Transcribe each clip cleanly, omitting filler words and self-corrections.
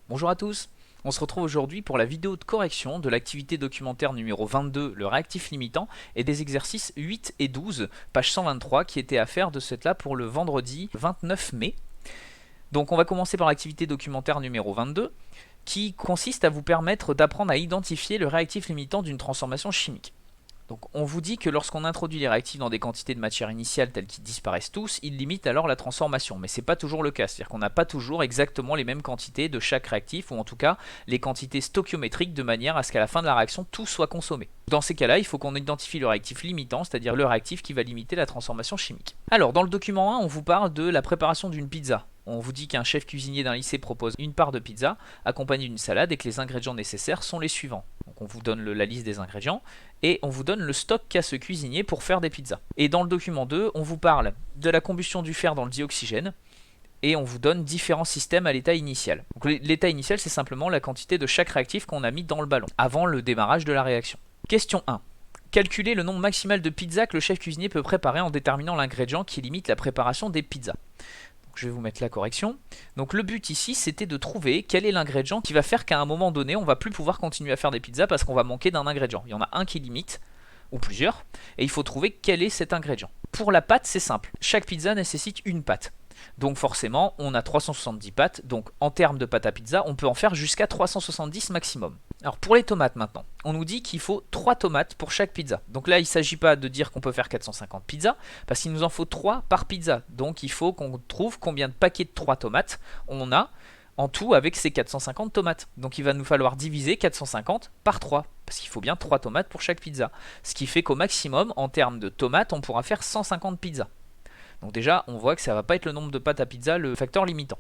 Bonjour à tous, on se retrouve aujourd'hui pour la vidéo de correction de l'activité documentaire numéro 22, le réactif limitant, et des exercices 8 et 12, page 123, qui étaient à faire de cette là pour le vendredi 29 mai. Donc on va commencer par l'activité documentaire numéro 22, qui consiste à vous permettre d'apprendre à identifier le réactif limitant d'une transformation chimique. Donc on vous dit que lorsqu'on introduit les réactifs dans des quantités de matière initiale telles qu'ils disparaissent tous, ils limitent alors la transformation. Mais ce n'est pas toujours le cas, c'est-à-dire qu'on n'a pas toujours exactement les mêmes quantités de chaque réactif, ou en tout cas les quantités stoichiométriques de manière à ce qu'à la fin de la réaction tout soit consommé. Dans ces cas-là, il faut qu'on identifie le réactif limitant, c'est-à-dire le réactif qui va limiter la transformation chimique. Alors dans le document 1, on vous parle de la préparation d'une pizza. On vous dit qu'un chef cuisinier d'un lycée propose une part de pizza accompagnée d'une salade et que les ingrédients nécessaires sont les suivants. Donc on vous donne la liste des ingrédients et on vous donne le stock qu'a ce cuisinier pour faire des pizzas. Et dans le document 2, on vous parle de la combustion du fer dans le dioxygène et on vous donne différents systèmes à l'état initial. Donc l'état initial, c'est simplement la quantité de chaque réactif qu'on a mis dans le ballon avant le démarrage de la réaction. Question 1. Calculer le nombre maximal de pizzas que le chef cuisinier peut préparer en déterminant l'ingrédient qui limite la préparation des pizzas. Je vais vous mettre la correction. Donc le but ici, c'était de trouver quel est l'ingrédient qui va faire qu'à un moment donné, on va plus pouvoir continuer à faire des pizzas parce qu'on va manquer d'un ingrédient. Il y en a un qui limite, ou plusieurs, et il faut trouver quel est cet ingrédient. Pour la pâte, c'est simple. Chaque pizza nécessite une pâte. Donc forcément, on a 370 pâtes, donc en termes de pâte à pizza, on peut en faire jusqu'à 370 maximum. Alors pour les tomates maintenant, on nous dit qu'il faut 3 tomates pour chaque pizza. Donc là, il ne s'agit pas de dire qu'on peut faire 450 pizzas, parce qu'il nous en faut 3 par pizza. Donc il faut qu'on trouve combien de paquets de 3 tomates on a en tout avec ces 450 tomates. Donc il va nous falloir diviser 450 par 3, parce qu'il faut bien 3 tomates pour chaque pizza. Ce qui fait qu'au maximum, en termes de tomates, on pourra faire 150 pizzas. Donc déjà, on voit que ça ne va pas être le nombre de pâtes à pizza le facteur limitant.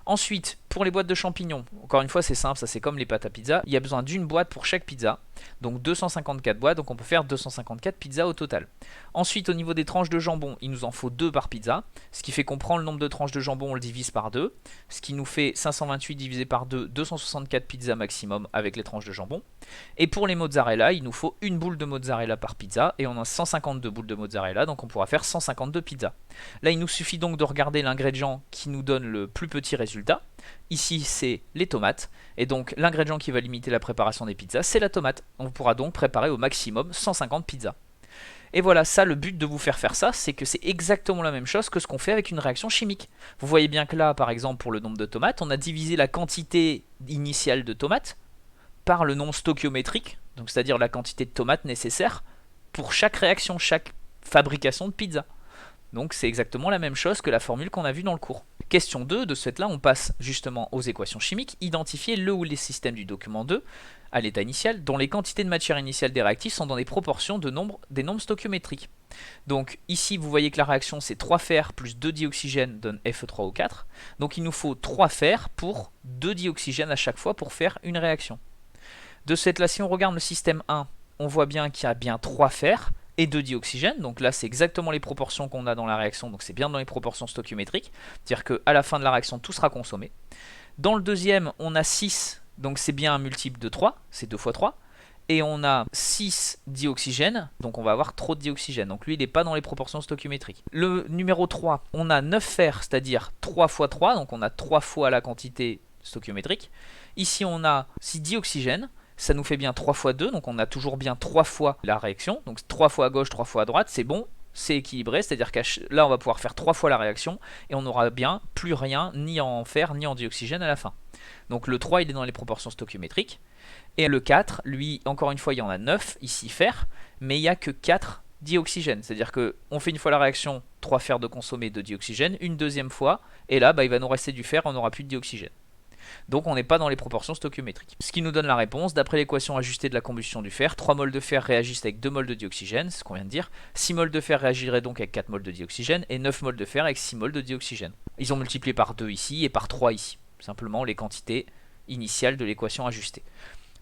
Ensuite, pour les boîtes de champignons, encore une fois c'est simple, ça c'est comme les pâtes à pizza, il y a besoin d'une boîte pour chaque pizza, donc 254 boîtes, donc on peut faire 254 pizzas au total. Ensuite, au niveau des tranches de jambon, il nous en faut 2 par pizza, ce qui fait qu'on prend le nombre de tranches de jambon, on le divise par 2, ce qui nous fait 528 divisé par 2, 264 pizzas maximum avec les tranches de jambon. Et pour les mozzarella, il nous faut une boule de mozzarella par pizza, et on a 152 boules de mozzarella, donc on pourra faire 152 pizzas. Là, il nous suffit donc de regarder l'ingrédient qui nous donne le plus petit résultat. Ici, c'est les tomates. Et donc, l'ingrédient qui va limiter la préparation des pizzas, c'est la tomate. On pourra donc préparer au maximum 150 pizzas. Et voilà, ça, le but de vous faire faire ça, c'est que c'est exactement la même chose que ce qu'on fait avec une réaction chimique. Vous voyez bien que là, par exemple, pour le nombre de tomates, on a divisé la quantité initiale de tomates par le nombre stoichiométrique, donc c'est-à-dire la quantité de tomates nécessaire pour chaque réaction, chaque fabrication de pizza. Donc c'est exactement la même chose que la formule qu'on a vue dans le cours. Question 2, de ce fait là on passe justement aux équations chimiques, identifier le ou les systèmes du document 2 à l'état initial dont les quantités de matière initiale des réactifs sont dans des proportions des nombres stoichiométriques. Donc ici vous voyez que la réaction c'est 3 fer plus 2 dioxygène donne Fe3O4, donc il nous faut 3 fer pour 2 dioxygène à chaque fois pour faire une réaction. De ce fait là si on regarde le système 1, on voit bien qu'il y a bien 3 fer et 2 dioxygène, donc là c'est exactement les proportions qu'on a dans la réaction, donc c'est bien dans les proportions stoichiométriques, c'est-à-dire qu'à la fin de la réaction tout sera consommé. Dans le deuxième on a 6, donc c'est bien un multiple de 3, c'est 2 fois 3, et on a 6 dioxygène, donc on va avoir trop de dioxygène, donc lui il n'est pas dans les proportions stoichiométriques. Le numéro 3, on a 9 fer, c'est-à-dire 3 fois 3, donc on a 3 fois la quantité stoichiométrique. Ici on a 6 dioxygène, ça nous fait bien 3 fois 2, donc on a toujours bien 3 fois la réaction, donc 3 fois à gauche, 3 fois à droite, c'est bon, c'est équilibré, c'est-à-dire que là on va pouvoir faire 3 fois la réaction, et on n'aura bien plus rien, ni en fer, ni en dioxygène à la fin. Donc le 3 il est dans les proportions stoichiométriques, et le 4, lui, encore une fois il y en a 9, ici fer, mais il n'y a que 4 dioxygène, c'est-à-dire qu'on fait une fois la réaction, 3 fer de consommé, 2 dioxygène, une deuxième fois, et là il va nous rester du fer, on n'aura plus de dioxygène. Donc on n'est pas dans les proportions stoichiométriques. Ce qui nous donne la réponse, d'après l'équation ajustée de la combustion du fer, 3 moles de fer réagissent avec 2 moles de dioxygène, c'est ce qu'on vient de dire, 6 moles de fer réagiraient donc avec 4 moles de dioxygène, et 9 moles de fer avec 6 moles de dioxygène. Ils ont multiplié par 2 ici et par 3 ici, simplement les quantités initiales de l'équation ajustée.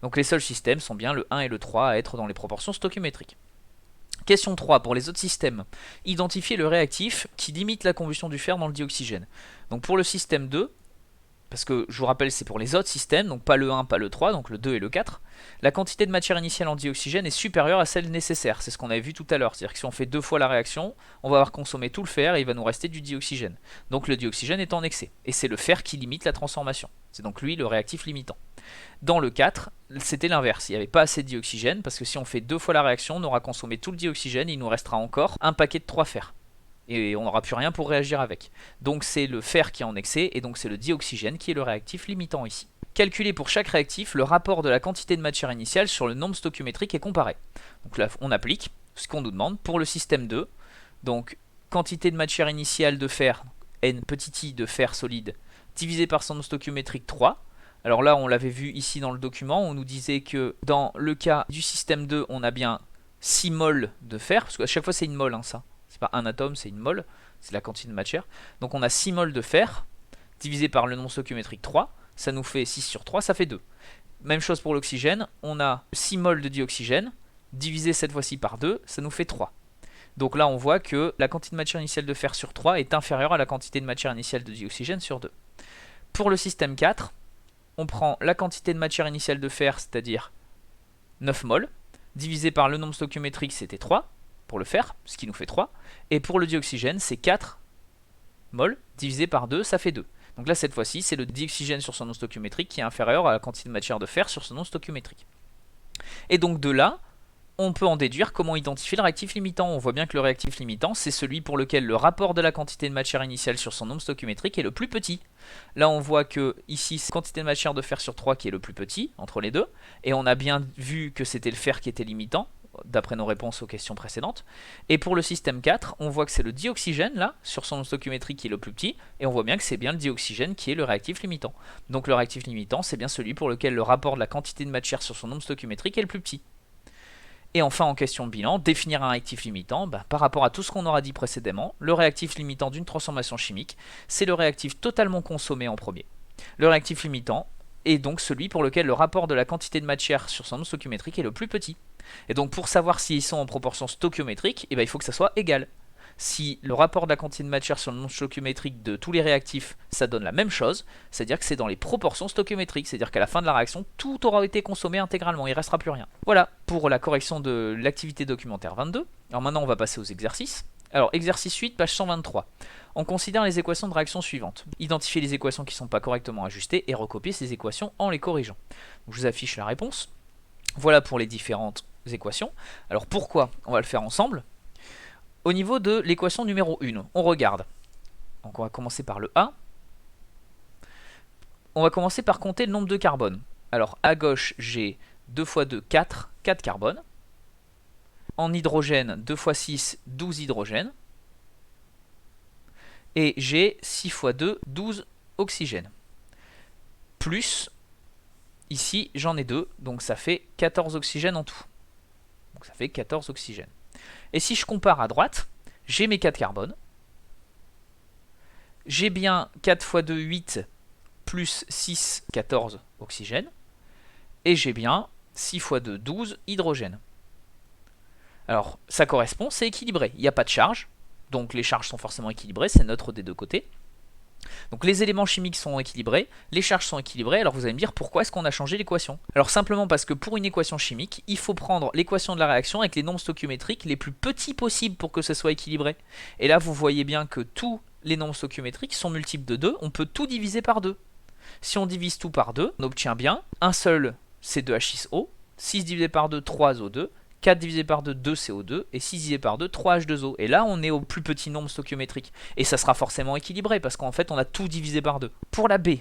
Donc les seuls systèmes sont bien le 1 et le 3 à être dans les proportions stoichiométriques. Question 3, pour les autres systèmes, identifier le réactif qui limite la combustion du fer dans le dioxygène. Donc pour le système 2, parce que je vous rappelle c'est pour les autres systèmes, donc pas le 1, pas le 3, donc le 2 et le 4, la quantité de matière initiale en dioxygène est supérieure à celle nécessaire, c'est ce qu'on avait vu tout à l'heure, c'est-à-dire que si on fait 2 fois la réaction, on va avoir consommé tout le fer et il va nous rester du dioxygène. Donc le dioxygène est en excès, et c'est le fer qui limite la transformation, c'est donc lui le réactif limitant. Dans le 4, c'était l'inverse, il n'y avait pas assez de dioxygène, parce que si on fait 2 fois la réaction, on aura consommé tout le dioxygène, il nous restera encore un paquet de 3 fers. Et on n'aura plus rien pour réagir avec. Donc c'est le fer qui est en excès, et donc c'est le dioxygène qui est le réactif limitant ici. Calculer pour chaque réactif le rapport de la quantité de matière initiale sur le nombre stoichiométrique et comparé. Donc là on applique ce qu'on nous demande pour le système 2. Donc quantité de matière initiale de fer, N petit i de fer solide, divisé par son nombre stoichiométrique 3. Alors là on l'avait vu ici dans le document, on nous disait que dans le cas du système 2, on a bien 6 moles de fer, parce qu'à chaque fois c'est une mole hein, ça. C'est pas un atome, c'est une mole, c'est la quantité de matière. Donc on a 6 moles de fer, divisé par le nombre stoichiométrique 3, ça nous fait 6 sur 3, ça fait 2. Même chose pour l'oxygène, on a 6 moles de dioxygène, divisé cette fois-ci par 2, ça nous fait 3. Donc là on voit que la quantité de matière initiale de fer sur 3 est inférieure à la quantité de matière initiale de dioxygène sur 2. Pour le système 4, on prend la quantité de matière initiale de fer, c'est-à-dire 9 moles, divisé par le nombre stoichiométrique, c'était 3, pour le fer, ce qui nous fait 3. Et pour le dioxygène, c'est 4 moles, divisé par 2, ça fait 2. Donc là, cette fois-ci, c'est le dioxygène sur son nombre stoichiométrique qui est inférieur à la quantité de matière de fer sur son nombre stoichiométrique. Et donc de là, on peut en déduire comment identifier le réactif limitant. On voit bien que le réactif limitant, c'est celui pour lequel le rapport de la quantité de matière initiale sur son nombre stoichiométrique est le plus petit. Là, on voit que ici, c'est la quantité de matière de fer sur 3 qui est le plus petit, entre les deux. Et on a bien vu que c'était le fer qui était limitant, d'après nos réponses aux questions précédentes. Et pour le système 4, on voit que c'est le dioxygène, là, sur son nombre stoichiométrique qui est le plus petit, et on voit bien que c'est bien le dioxygène qui est le réactif limitant. Donc le réactif limitant, c'est bien celui pour lequel le rapport de la quantité de matière sur son nombre stoichiométrique est le plus petit. Et enfin, en question de bilan, définir un réactif limitant, par rapport à tout ce qu'on aura dit précédemment, le réactif limitant d'une transformation chimique, c'est le réactif totalement consommé en premier. Le réactif limitant est donc celui pour lequel le rapport de la quantité de matière sur son nombre stoichiométrique est le plus petit. Et donc pour savoir s'ils sont en proportion stoichiométrique, il faut que ça soit égal. Si le rapport de la quantité de matière sur le nombre stoichiométrique de tous les réactifs, ça donne la même chose, c'est-à-dire que c'est dans les proportions stoichiométriques, c'est-à-dire qu'à la fin de la réaction, tout aura été consommé intégralement, il ne restera plus rien. Voilà pour la correction de l'activité documentaire 22. Alors maintenant on va passer aux exercices. Alors exercice 8, page 123. On considère les équations de réaction suivantes. Identifier les équations qui ne sont pas correctement ajustées et recopier ces équations en les corrigeant. Donc, je vous affiche la réponse. Voilà pour les différentes équations. Alors pourquoi on va le faire ensemble? Au niveau de l'équation numéro 1, on regarde. Donc on va commencer par le A. On va commencer par compter le nombre de carbone. Alors à gauche, j'ai 2 x 2, 4 carbones. En hydrogène, 2 x 6, 12 hydrogènes. Et j'ai 6 x 2, 12 oxygènes. Plus, ici j'en ai 2, donc ça fait 14 oxygènes en tout. Donc ça fait 14 oxygènes. Et si je compare à droite, j'ai mes 4 carbones. J'ai bien 4 x 2, 8, plus 6, 14 oxygènes. Et j'ai bien 6 x 2, 12 hydrogènes. Alors, ça correspond, c'est équilibré. Il n'y a pas de charge, donc les charges sont forcément équilibrées, c'est neutre des deux côtés. Donc les éléments chimiques sont équilibrés, les charges sont équilibrées, alors vous allez me dire pourquoi est-ce qu'on a changé l'équation? Alors simplement parce que pour une équation chimique, il faut prendre l'équation de la réaction avec les nombres stoichiométriques les plus petits possibles pour que ce soit équilibré. Et là vous voyez bien que tous les nombres stoichiométriques sont multiples de 2, on peut tout diviser par 2. Si on divise tout par 2, on obtient bien un seul C2H6O, 6 divisé par 2, 3O2, 4 divisé par 2, 2 CO2, et 6 divisé par 2, 3 H2O. Et là, on est au plus petit nombre stoichiométrique. Et ça sera forcément équilibré, parce qu'en fait, on a tout divisé par 2. Pour la B,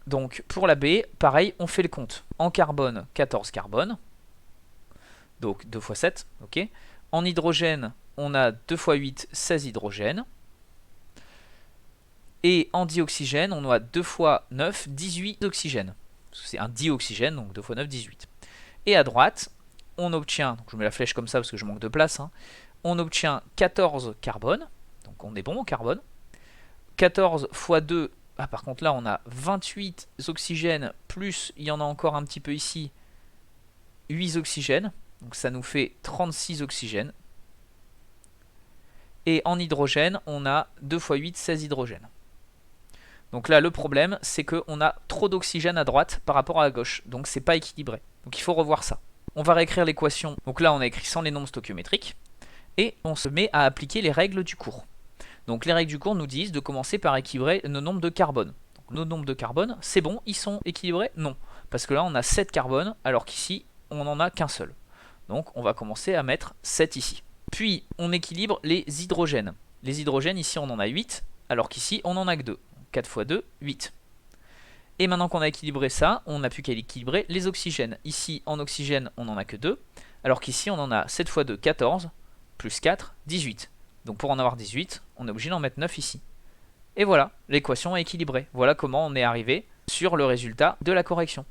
donc pour la B, pareil, on fait le compte. En carbone, 14 carbone, donc 2 x 7, ok. En hydrogène, on a 2 x 8, 16 hydrogènes. Et en dioxygène, on a 2 x 9, 18 oxygènes. C'est un dioxygène, donc 2 x 9, 18. Et à droite, on obtient, donc je mets la flèche comme ça parce que je manque de place, on obtient 14 carbone, donc on est bon en carbone. 14 x 2, par contre là on a 28 oxygènes, plus il y en a encore un petit peu ici, 8 oxygènes, donc ça nous fait 36 oxygènes. Et en hydrogène, on a 2 x 8, 16 hydrogènes. Donc là, le problème, c'est qu'on a trop d'oxygène à droite par rapport à gauche. Donc c'est pas équilibré. Donc il faut revoir ça. On va réécrire l'équation. Donc là, on a écrit sans les nombres stoichiométriques. Et on se met à appliquer les règles du cours. Donc les règles du cours nous disent de commencer par équilibrer nos nombres de carbone. Donc nos nombres de carbone, c'est bon, ils sont équilibrés? Non. Parce que là, on a 7 carbone, alors qu'ici, on n'en a qu'un seul. Donc on va commencer à mettre 7 ici. Puis on équilibre les hydrogènes. Les hydrogènes, ici, on en a 8, alors qu'ici, on n'en a que 2. 4 fois 2, 8. Et maintenant qu'on a équilibré ça, on n'a plus qu'à équilibrer les oxygènes. Ici, en oxygène, on n'en a que 2, alors qu'ici, on en a 7 fois 2, 14, plus 4, 18. Donc pour en avoir 18, on est obligé d'en mettre 9 ici. Et voilà, l'équation est équilibrée. Voilà comment on est arrivé sur le résultat de la correction.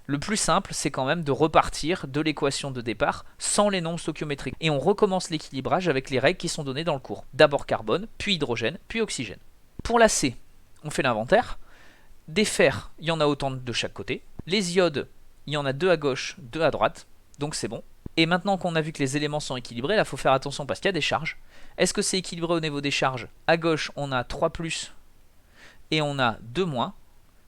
Le plus simple, c'est quand même de repartir de l'équation de départ sans les nombres stoichiométriques. Et on recommence l'équilibrage avec les règles qui sont données dans le cours. D'abord carbone, puis hydrogène, puis oxygène. Pour la C, on fait l'inventaire. Des fers, il y en a autant de chaque côté. Les iodes, il y en a 2 à gauche, 2 à droite. Donc c'est bon. Et maintenant qu'on a vu que les éléments sont équilibrés, là il faut faire attention parce qu'il y a des charges. Est-ce que c'est équilibré au niveau des charges? À gauche, on a 3 plus et on a 2 moins.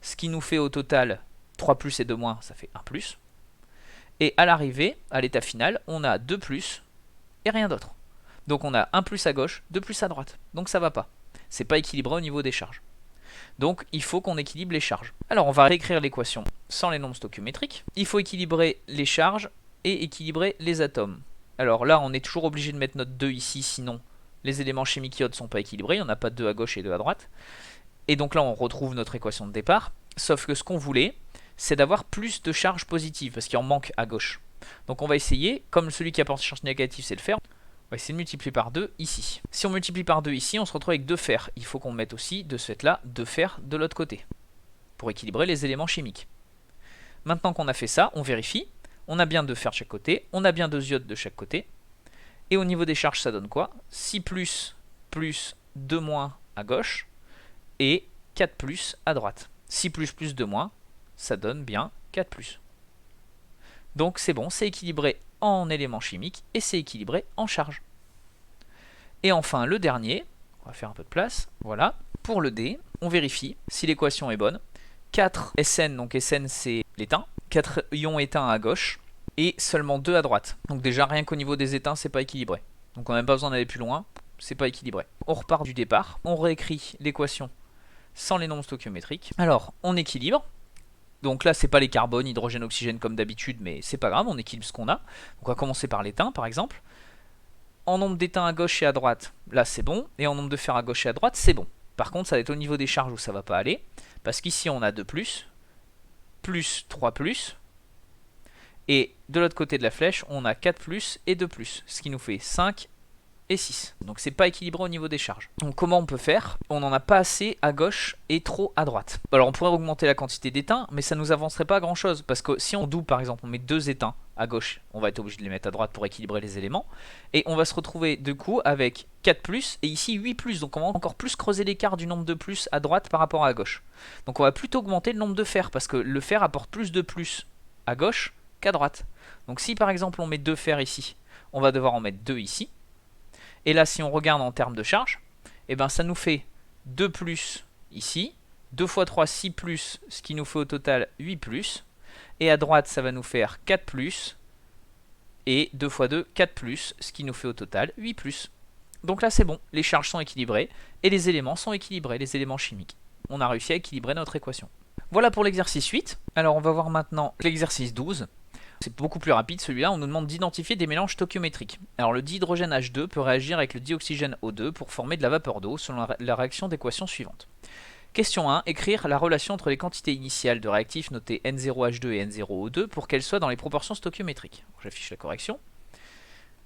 Ce qui nous fait au total 3 plus et 2 moins, ça fait 1 plus. Et à l'arrivée, à l'état final, on a 2 plus et rien d'autre. Donc on a 1 plus à gauche, 2 plus à droite. Donc ça va pas. C'est pas équilibré au niveau des charges. Donc il faut qu'on équilibre les charges. Alors on va réécrire l'équation sans les nombres stoichiométriques. Il faut équilibrer les charges et équilibrer les atomes. Alors là on est toujours obligé de mettre notre 2 ici, sinon les éléments chimiques iode ne sont pas équilibrés, il n'y en a pas 2 à gauche et 2 à droite. Et donc là on retrouve notre équation de départ, sauf que ce qu'on voulait, c'est d'avoir plus de charges positives, parce qu'il en manque à gauche. Donc on va essayer, comme celui qui apporte charge négative c'est le fer, on va essayer de multiplier par 2 ici. Si on multiplie par 2 ici, on se retrouve avec 2 fers. Il faut qu'on mette aussi de ce fait-là 2 fers de l'autre côté, pour équilibrer les éléments chimiques. Maintenant qu'on a fait ça, on vérifie. On a bien 2 fers de chaque côté, on a bien 2 iodes de chaque côté. Et au niveau des charges, ça donne quoi? 6 plus, plus 2 moins à gauche, et 4 plus à droite. 6 plus plus 2 moins, ça donne bien 4 plus. Donc c'est bon, c'est équilibré en éléments chimiques et c'est équilibré en charge. Et enfin le dernier, on va faire un peu de place, voilà. Pour le D, on vérifie si l'équation est bonne. 4 SN, donc SN c'est l'étain, 4 ions éteints à gauche et seulement 2 à droite. Donc déjà rien qu'au niveau des éteints c'est pas équilibré. Donc on n'a même pas besoin d'aller plus loin, c'est pas équilibré. On repart du départ, on réécrit l'équation sans les nombres stoichiométriques. Alors on équilibre. Donc là c'est pas les carbones, hydrogène, oxygène comme d'habitude, mais c'est pas grave, on équilibre ce qu'on a. Donc on va commencer par l'étain par exemple. En nombre d'éteints à gauche et à droite, là c'est bon, et en nombre de fer à gauche et à droite, c'est bon. Par contre, ça va être au niveau des charges où ça va pas aller, parce qu'ici on a 2 plus 3 plus, et de l'autre côté de la flèche, on a 4 plus et 2 plus, ce qui nous fait 5 et 6. Donc c'est pas équilibré au niveau des charges. Donc comment on peut faire? On n'en a pas assez à gauche et trop à droite. Alors on pourrait augmenter la quantité d'éteints, mais ça nous avancerait pas grand chose, parce que si on double par exemple, on met 2 éteints à gauche, on va être obligé de les mettre à droite pour équilibrer les éléments, et on va se retrouver du coup avec 4 plus, et ici 8 plus, donc on va encore plus creuser l'écart du nombre de plus à droite par rapport à gauche. Donc on va plutôt augmenter le nombre de fer, parce que le fer apporte plus de plus à gauche qu'à droite. Donc si par exemple on met 2 fers ici, on va devoir en mettre 2 ici. Et là, si on regarde en termes de charge, eh ben, ça nous fait 2 plus ici, 2 fois 3, 6 plus, ce qui nous fait au total 8 plus. Et à droite, ça va nous faire 4 plus, et 2 fois 2, 4 plus, ce qui nous fait au total 8 plus. Donc là, c'est bon, les charges sont équilibrées, et les éléments sont équilibrés, les éléments chimiques. On a réussi à équilibrer notre équation. Voilà pour l'exercice 8. Alors, on va voir maintenant l'exercice 12. C'est beaucoup plus rapide celui-là, on nous demande d'identifier des mélanges stoichiométriques. Alors le dihydrogène H2 peut réagir avec le dioxygène O2 pour former de la vapeur d'eau selon la réaction d'équation suivante. Question 1, écrire la relation entre les quantités initiales de réactifs notées N0H2 et N0O2 pour qu'elles soient dans les proportions stoichiométriques. J'affiche la correction.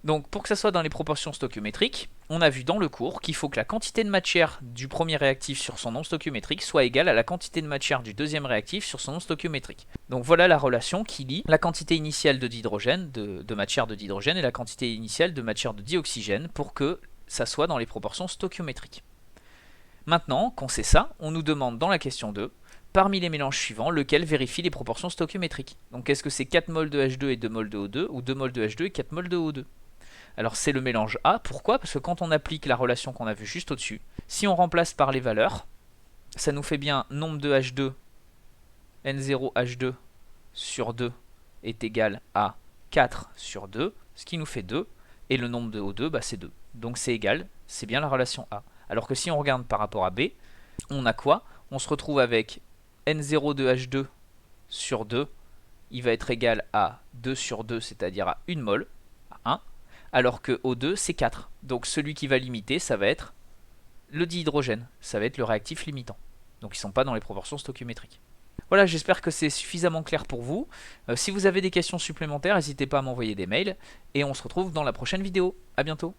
Donc pour que ça soit dans les proportions stoichiométriques, on a vu dans le cours qu'il faut que la quantité de matière du premier réactif sur son nombre stoichiométrique soit égale à la quantité de matière du deuxième réactif sur son nombre stoichiométrique. Donc voilà la relation qui lie la quantité initiale de dihydrogène, de matière de dihydrogène, et la quantité initiale de matière de dioxygène pour que ça soit dans les proportions stoichiométriques. Maintenant qu'on sait ça, on nous demande dans la question 2, parmi les mélanges suivants, lequel vérifie les proportions stoichiométriques. Donc est-ce que c'est 4 mol de H2 et 2 mol de O2 ou 2 mol de H2 et 4 mol de O2? Alors c'est le mélange A, pourquoi? Parce que quand on applique la relation qu'on a vue juste au-dessus, si on remplace par les valeurs, ça nous fait bien nombre de H2, N0H2 sur 2 est égal à 4 sur 2, ce qui nous fait 2, et le nombre de O2, bah, c'est 2. Donc c'est égal, c'est bien la relation A. Alors que si on regarde par rapport à B, on a quoi? On se retrouve avec N0 de H2 sur 2, il va être égal à 2 sur 2, c'est-à-dire à 1 mol, à 1, alors que O2 c'est 4. Donc celui qui va limiter, ça va être le dihydrogène, ça va être le réactif limitant. Donc ils ne sont pas dans les proportions stoichiométriques. Voilà, j'espère que c'est suffisamment clair pour vous. Si vous avez des questions supplémentaires, n'hésitez pas à m'envoyer des mails. Et on se retrouve dans la prochaine vidéo. A bientôt.